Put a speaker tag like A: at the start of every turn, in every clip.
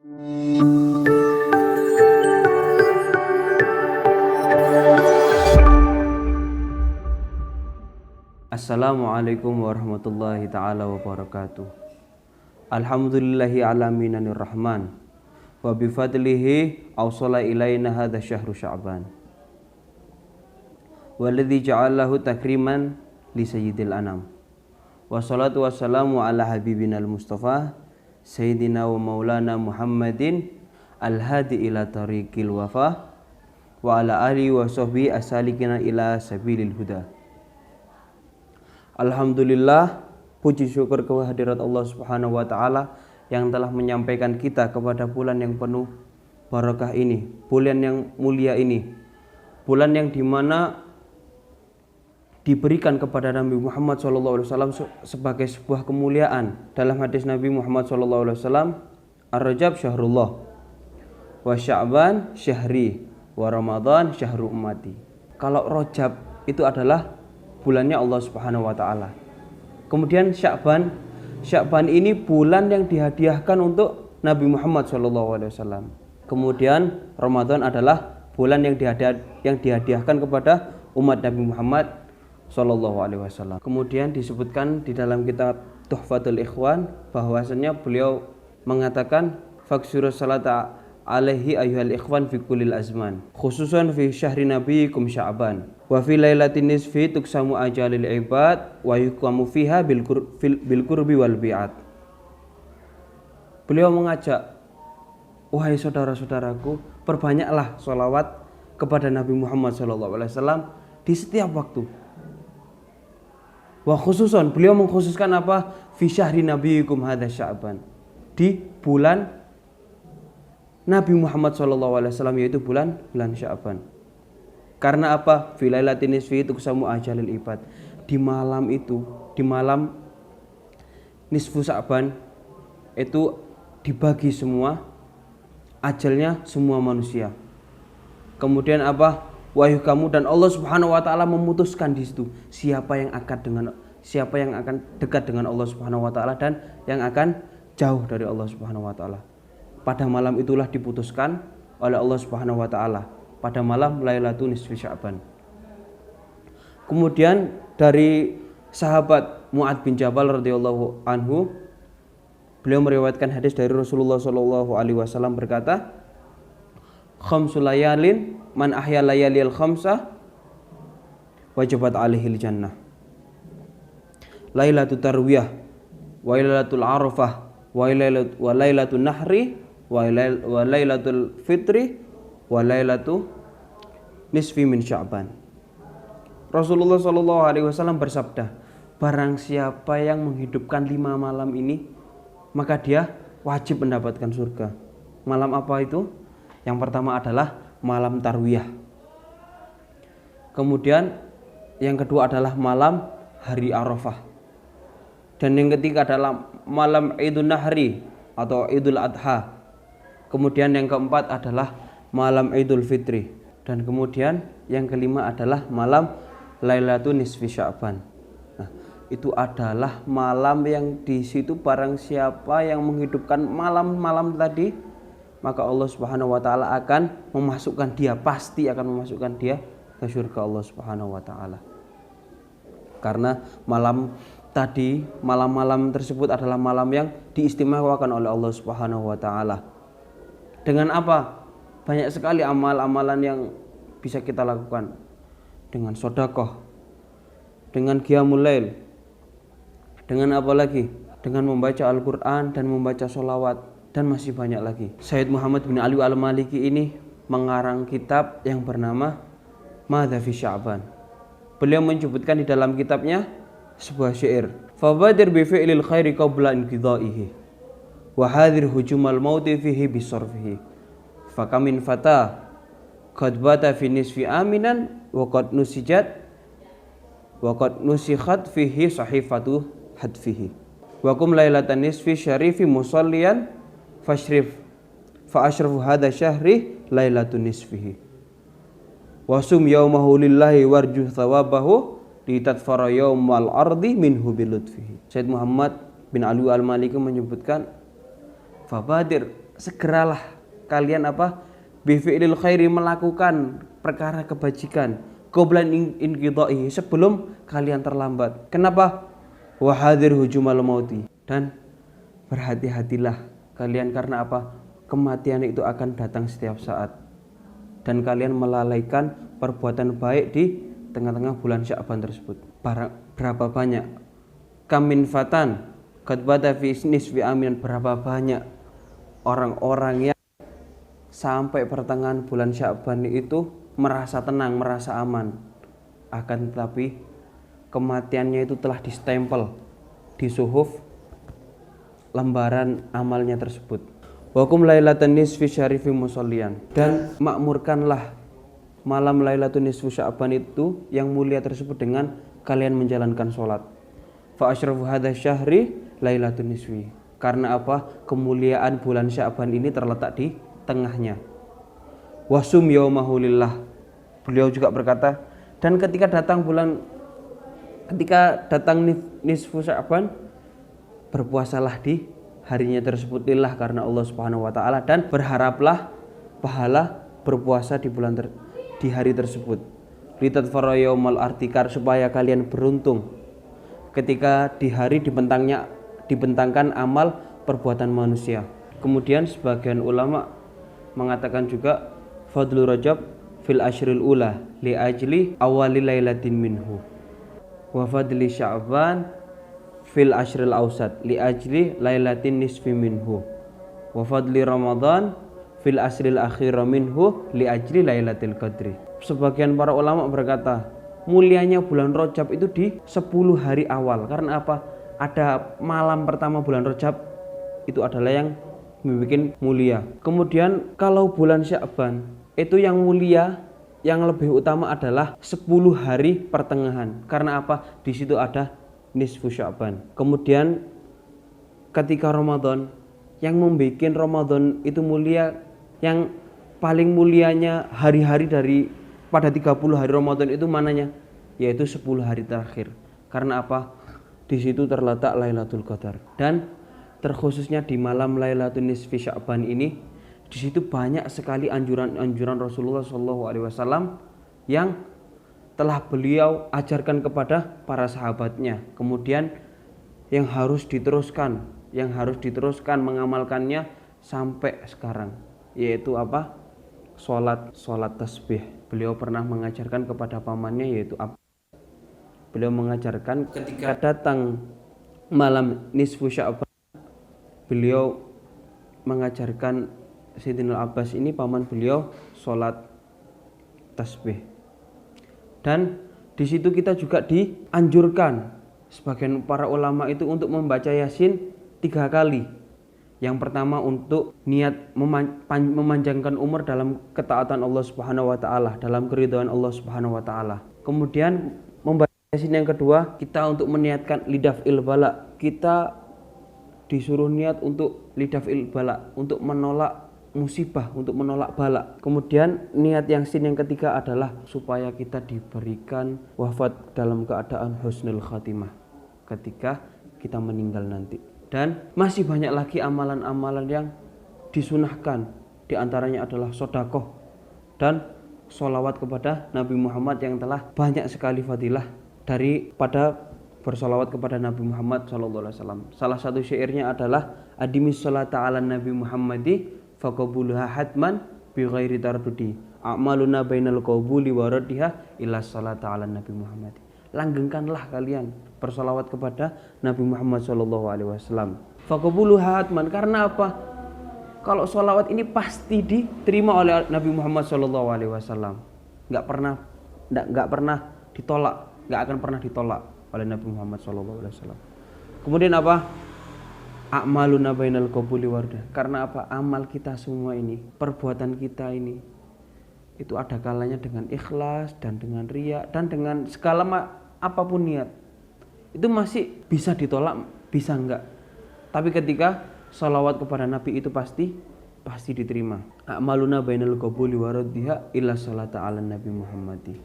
A: Assalamualaikum warahmatullahi ta'ala wabarakatuh. Alhamdulillahi ala minanir rahman wa bifadlihi awsala ilayna hadha syahru sya'ban walladhi ja'alahu takriman li sayyidil anam wa salatu wassalamu ala habibinal mustafa sayyidina wa maulana muhammadin al-hadi ila tariqil wafa wa ala alihi wa sahbihi asalikina ila sabilil huda. Alhamdulillah, puji syukur kehadirat Allah Subhanahu wa taala yang telah menyampaikan kita kepada bulan yang penuh barakah ini, bulan yang mulia ini, bulan yang dimana diberikan kepada Nabi Muhammad SAW sebagai sebuah kemuliaan. Dalam hadis Nabi Muhammad SAW, Ar-Rajab syahrullah, wa Sya'ban syahri, wa Ramadan syahru ummati. Kalau Rajab itu adalah bulannya Allah Subhanahu wa taala. Kemudian Sya'ban ini bulan yang dihadiahkan untuk Nabi Muhammad SAW. Kemudian Ramadan adalah bulan yang dihadiahkan kepada umat Nabi Muhammad SAW. Kemudian disebutkan di dalam kitab Tuhfatul Ikhwan bahwasanya beliau mengatakan faksirus salata alaihi ayyuhal ikhwan fi kullil azman khususan fi syahri nabiyikum Sya'ban wa fi lailatin nisfi tuksamu ajalil ibad wa yuqamu fiha bil qurbi wal bi'at. Beliau mengajak, wahai saudara-saudaraku, perbanyaklah sholawat kepada Nabi Muhammad SAW di setiap waktu. Wa khususan, beliau mengkhususkan apa? Fi syahri nabiyikum hadza Sya'ban, di bulan Nabi Muhammad SAW, yaitu bulan Sya'ban. Karena apa? Fi lailatin nisfi tuqsamu ajalil ibad. Di malam itu, di malam nisfu Sya'ban itu dibagi semua ajalnya semua manusia. Kemudian apa? Wahyu kamu dan Allah Subhanahu wa taala memutuskan di situ siapa yang akan dekat dengan Allah Subhanahu wa taala dan yang akan jauh dari Allah Subhanahu wa taala. Pada malam itulah diputuskan oleh Allah Subhanahu wa taala pada malam Lailatul Nisfi Sya'ban. Kemudian dari sahabat Mu'adz bin Jabal radhiyallahu anhu, beliau meriwayatkan hadis dari Rasulullah sallallahu alaihi wasallam berkata, khamsul layalin man ahya layalil khamsah wajabat alaihil jannah. Lailatul tarwiyah wa lailatul arafah wa lailatul nahri wa lailatul fitri wa lailatul nisfi min Sya'ban. Rasulullah sallallahu alaihi wasallam bersabda, barang siapa yang menghidupkan 5 malam ini, maka dia wajib mendapatkan surga. Malam apa itu? Yang pertama adalah malam tarwiyah. Kemudian yang kedua adalah malam hari Arafah. Dan yang ketiga adalah malam Idul Nahri atau Idul Adha. Kemudian yang keempat adalah malam Idul Fitri. Dan kemudian yang kelima adalah malam Lailatul Nisfi Sya'ban. Nah, itu adalah malam yang di situ barang siapa yang menghidupkan malam-malam tadi, maka Allah Subhanahu wa taala akan memasukkan dia, pasti akan memasukkan dia ke surga Allah Subhanahu wa taala. Karena malam-malam tersebut adalah malam yang diistimewakan oleh Allah Subhanahu wa taala. Dengan apa? Banyak sekali amal-amalan yang bisa kita lakukan. Dengan sedekah, dengan qiyamul lail, dengan apa lagi? Dengan membaca Al-Qur'an dan membaca sholawat, dan masih banyak lagi. Sayyid Muhammad bin Ali al-Maliki ini mengarang kitab yang bernama Madza fi Sya'ban. Beliau menyebutkan di dalam kitabnya sebuah syair, fabadir bi fi'lil khairi qabla inqidha'ihi wa hadir hujumal mauti fihi bisarfihi fakamin fata qad bata fi nisfi aminan wa qad nusikhat fihi sahifatu hadfihi wa kum lailatan nisfi syarifi musalliyan fashrif fa ashrafu hadha syahri lailatun nisfihi wasum yaumahu lillahi warju thawabahu litatfara yaumal ardi minhu bilutfihi. Sayyid Muhammad bin Ali al-Maliki menyebutkan, fabadir, segeralah kalian bifi'lil khairi, melakukan perkara kebajikan, qablan inqidha'i, sebelum kalian terlambat. Kenapa? Wa hadir hujumal mauti, dan berhati-hatilah kalian karena kematian itu akan datang setiap saat, dan kalian melalaikan perbuatan baik di tengah-tengah bulan Sya'ban tersebut. Berapa banyak kamin fatan qad bada fi nisfi amin, berapa banyak orang-orang yang sampai pertengahan bulan Sya'ban itu merasa tenang, merasa aman, akan tetapi kematiannya itu telah distempel di suhuf lembaran amalnya tersebut. Wakum lailatan nisfi syarifi musallian, dan makmurkanlah malam lailatul nisfu Sya'ban itu yang mulia tersebut dengan kalian menjalankan sholat. Fa asyrafu hadza syahri lailatul nisfi, karena kemuliaan bulan Sya'ban ini terletak di tengahnya. Wasum yaumahu lillah, beliau juga berkata, dan ketika datang nisfu Sya'ban, berpuasalah di harinya tersebut lillah, karena Allah Subhanahu wa taala, dan berharaplah pahala berpuasa di hari tersebut. Litatfara yaumal artikar, supaya kalian beruntung ketika di hari dibentangkan amal perbuatan manusia. Kemudian sebagian ulama mengatakan juga fadlu Rajab fil ashril ula li ajli awali lailatin minhu, wa fadli Sya'ban fil ashril ausat li ajli lailatin nisfi minhu, wa fadli Ramadan fil asril akhir minhu li ajli lailatul qadri. Sebagian para ulama berkata, mulianya bulan Rajab itu di 10 hari awal. Karena ada malam pertama bulan Rajab itu adalah yang membuat mulia. Kemudian kalau bulan Sya'ban itu yang mulia, yang lebih utama adalah 10 hari pertengahan. Karena di situ ada nisfu Sya'ban. Kemudian ketika Ramadan, yang membuat Ramadan itu mulia, yang paling mulianya hari-hari pada 30 hari Ramadan itu mananya? Yaitu 10 hari terakhir. Karena di situ terletak Lailatul Qadar. Dan terkhususnya di malam Lailatul Nisfi Sya'ban ini, di situ banyak sekali anjuran-anjuran Rasulullah SAW yang telah beliau ajarkan kepada para sahabatnya. Kemudian yang harus diteruskan mengamalkannya sampai sekarang, yaitu sholat tasbih. Beliau pernah mengajarkan kepada pamannya, yaitu beliau mengajarkan ketika datang malam nisfu Sya'ban, beliau mengajarkan Sayyidina Abbas ini, paman beliau, sholat tasbih. Dan di situ kita juga dianjurkan sebagian para ulama itu untuk membaca Yasin 3 kali. Yang pertama untuk niat memanjangkan umur dalam ketaatan Allah Subhanahu wa taala, dalam keridhaan Allah Subhanahu wa taala. Kemudian membaca Yasin yang kedua, kita untuk meniatkan lidaf'il bala. Kita disuruh niat untuk lidaf'il bala, untuk menolak musibah, untuk menolak bala. Kemudian niat Yasin yang ketiga adalah supaya kita diberikan wafat dalam keadaan husnul khatimah ketika kita meninggal nanti. Dan masih banyak lagi amalan-amalan yang disunahkan. Di antaranya adalah sedekah dan sholawat kepada Nabi Muhammad, yang telah banyak sekali fadilah daripada bersolawat kepada Nabi Muhammad SAW. Salah satu syairnya adalah adimis sholata ala Nabi Muhammadi faqabuluha hatman bi ghairi tardudi a'maluna bainal qabuli wa raddiha ila sholata ala Nabi Muhammadi. Langgengkanlah kalian bersolawat kepada Nabi Muhammad SAW. Faqabuluha hatman, karena kalau solawat ini pasti diterima oleh Nabi Muhammad SAW. Nggak pernah ditolak, nggak akan pernah ditolak oleh Nabi Muhammad SAW. Kemudian a'maluna bainal qabuli warda, karena amal kita semua ini, perbuatan kita ini, itu ada kalanya dengan ikhlas dan dengan riya dan dengan segala apapun niat, itu masih bisa ditolak, bisa enggak. Tapi ketika salawat kepada Nabi itu pasti diterima. A'maluna bainal qabuli waraddiha illa salata ala Nabi Muhammadi,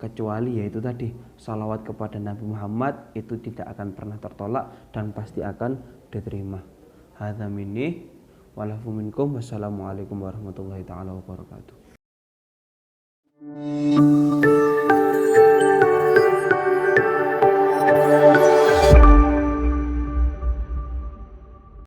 A: kecuali yaitu tadi salawat kepada Nabi Muhammad itu tidak akan pernah tertolak dan pasti akan diterima. Hadza minni walafu minkum. Wassalamualaikum warahmatullahi taala wabarakatuh.